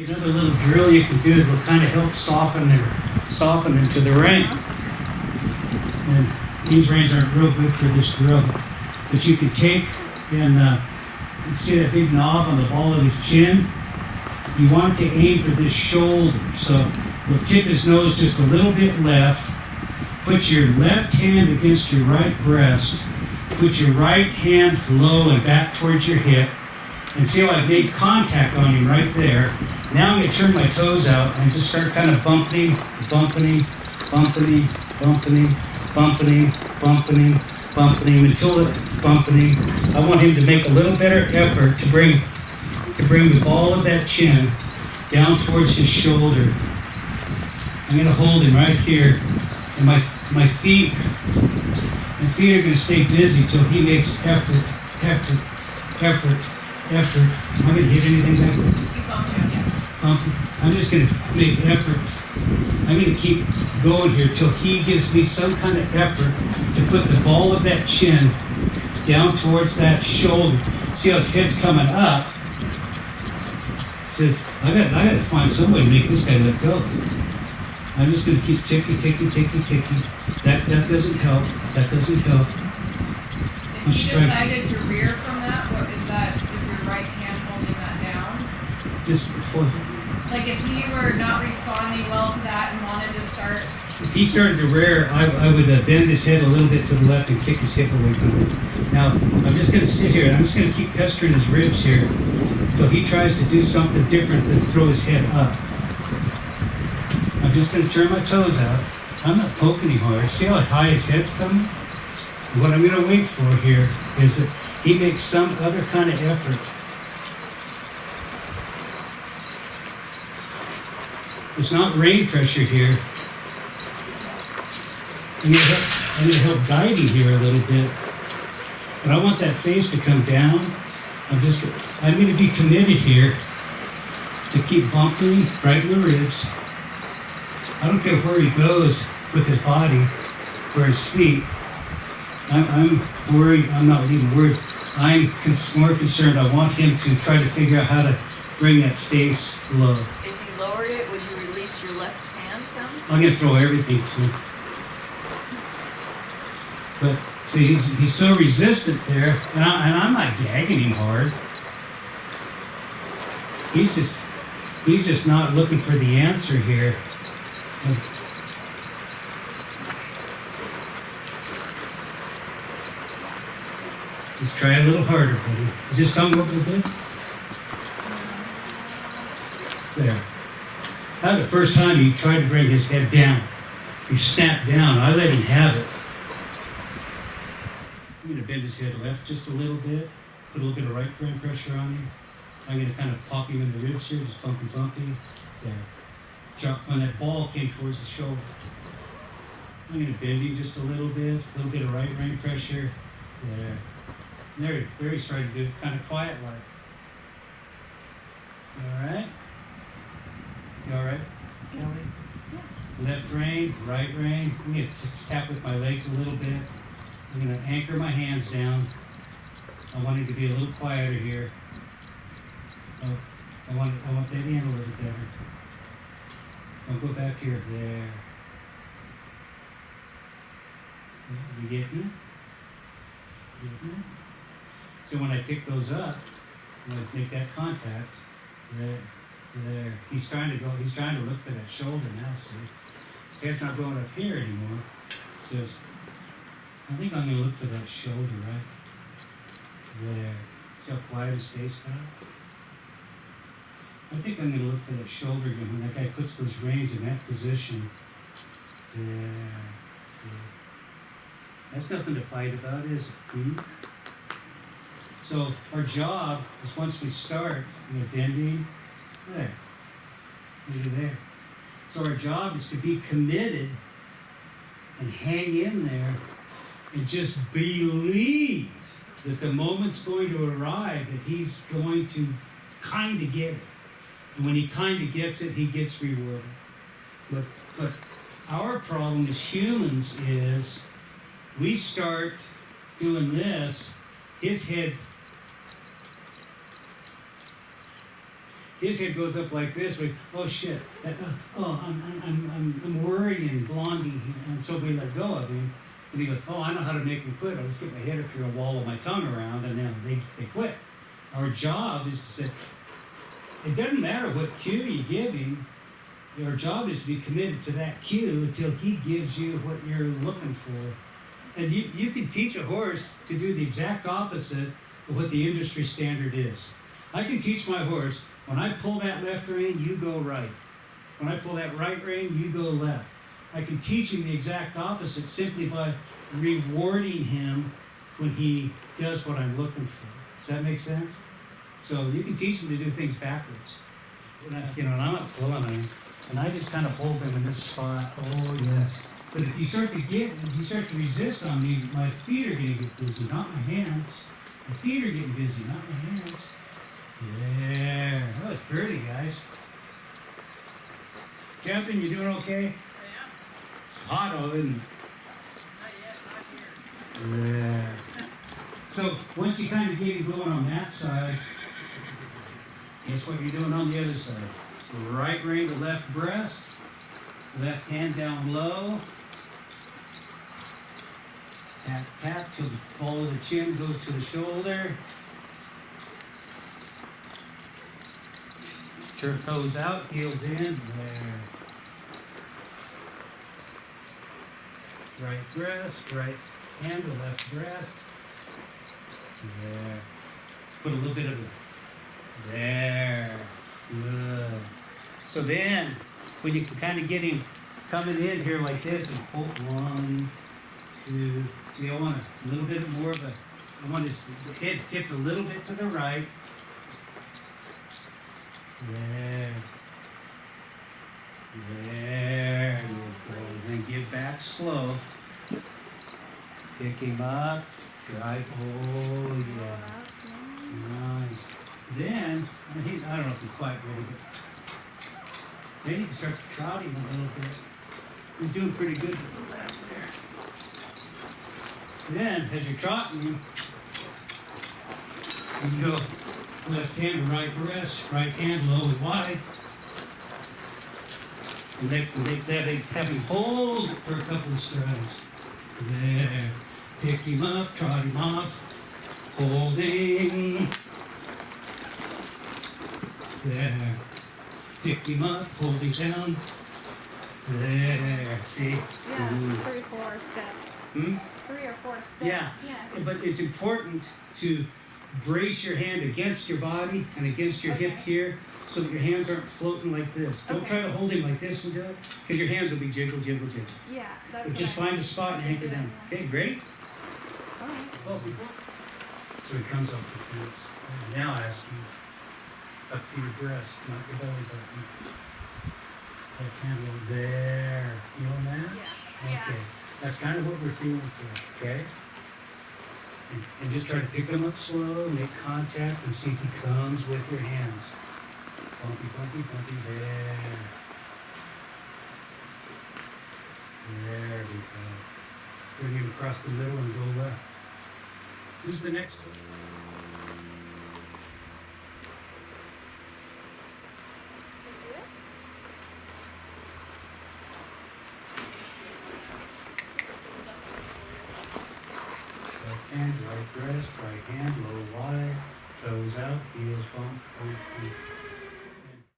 Another little drill you can do that will kind of help soften into the rein. And these reins aren't real good for this drill, but you can take and you see that big knob on the ball of his chin. You want to aim for this shoulder, so we'll tip his nose just a little bit left. Put your left hand against your right breast. Put your right hand low and back towards your hip. And see how I've made contact on him right there. Now I'm going to turn my toes out and just start kind of bumping him I want him to make a little better effort to bring the ball of that chin down towards his shoulder. I'm going to hold him right here, and my feet are going to stay busy till he makes effort. Am I going to hit anything back there? I'm just going to make effort. I'm going to keep going here till he gives me some kind of effort to put the ball of that chin down towards that shoulder. See how his head's coming up? So I got to find some way to make this guy let go. I'm just going to keep ticking. That doesn't help. If you decided to rear from that, what is that? Is your right hand holding that down? Just hold it. Like if he were not responding well to that and wanted to start. If he started to rear, I would bend his head a little bit to the left and kick his hip away from him. Now, I'm just going to sit here and I'm just going to keep pestering his ribs here until he tries to do something different than throw his head up. I'm just going to turn my toes out. I'm not poking him hard. See how high his head's coming? What I'm going to wait for here is that he makes some other kind of effort. It's not rein pressure here. I'm going to help guide him here a little bit. But I want that face to come down. I'm going to be committed here to keep bumping him right in the ribs. I don't care where he goes with his body or his feet. I'm worried. I'm not even worried. I'm more concerned. I want him to try to figure out how to bring that face low. If you lowered it, would you release your left hand some? I'm going to throw everything to him. But see, he's so resistant there, and I'm not gagging him hard. He's just not looking for the answer here. Just try a little harder, buddy. Is his tongue open a bit? There. That was the first time he tried to bring his head down. He snapped down. I let him have it. I'm going to bend his head left just a little bit. Put a little bit of right brain pressure on him. I'm going to kind of pop him in the ribs here, just bumpy. There. Drop when that ball came towards the shoulder. I'm going to bend him just a little bit of right brain pressure. There he's trying to do it kind of quiet like. All right? You all right, Kelly? Yeah. Left rein, right rein. I'm going to tap with my legs a little bit. I'm going to anchor my hands down. I want it to be a little quieter here. I want that in a little better. I'll go back here. There. You get me? So when I pick those up, when I make that contact, there. He's trying to look for that shoulder now, see? His head's not going up here anymore. He says, I think I'm going to look for that shoulder right there. See how quiet his face got? I think I'm going to look for that shoulder again when that guy puts those reins in that position. There. See? That's nothing to fight about, is it? So our job is once we start, bending, there. There. So our job is to be committed and hang in there and just believe that the moment's going to arrive that he's going to kind of get it. And when he kind of gets it, he gets rewarded. But our problem as humans is we start doing this, his head his head goes up like this. We, oh shit! I'm worrying, Blondie, and so we let go of him. And he goes, oh, I know how to make him quit. I'll just get my head up here and wallow my tongue around, and then they quit. Our job is to say, it doesn't matter what cue you give him. Your job is to be committed to that cue until he gives you what you're looking for. And you can teach a horse to do the exact opposite of what the industry standard is. I can teach my horse, when I pull that left rein, you go right. When I pull that right rein, you go left. I can teach him the exact opposite simply by rewarding him when he does what I'm looking for. Does that make sense? So you can teach him to do things backwards. And I'm not pulling him, and I just kind of hold him in this spot. Oh, yes. But if you start to resist on me, my feet are going to get busy, not my hands. My feet are getting busy, not my hands. There. That was pretty, guys. Captain, you doing okay? I am. It's hot out, isn't it? Not yet, not here. Yeah. So once you kind of get him going on that side, guess what you're doing on the other side? Right rein to left breast, left hand down low. Tap, tap till the ball of the chin goes to the shoulder. Turn toes out, heels in. There. Right breast, right hand to left breast. There. Put a little bit of it. There. Good. So then, when you can kind of get him coming in here like this and pull 1, 2, see, I want a little bit more of a, I want his head tipped a little bit to the right. There. There you go. Then get back slow. Pick him up. Right. Oh, yeah. Nice. Then, I don't know if he's quite ready, but then you can start to trot him a little bit. He's doing pretty good with the left there. Then, as you're trotting him, you can go left hand to right breast, right hand low and wide. And they have him hold it for a couple of strides. There. Pick him up, trot him off, holding. There. Pick him up, hold him down. There. See? Yeah, Ooh. 3 or 4 steps. 3 or 4 steps. Yeah. But it's important to brace your hand against your body and against your hip here so that your hands aren't floating like this. Don't try to hold him like this and do it, because your hands will be jiggle, jiggle, jiggle. Yeah, that's But just find a spot and anchor down. Okay, great? Alright. Well, people. So he comes up to fence. Now ask you up to your breast, not your belly button. Left hand over there. You on that? Yeah. Okay. That's kind of what we're feeling for, okay? And just try to pick them up slow, make contact, and see if he comes with your hands. Bumpy, bumpy, bumpy, there. There we go. Bring him across the middle and go left. Who's the next one? Left hand, right breast, right hand, low wide, toes out, heels bump, bump, bump.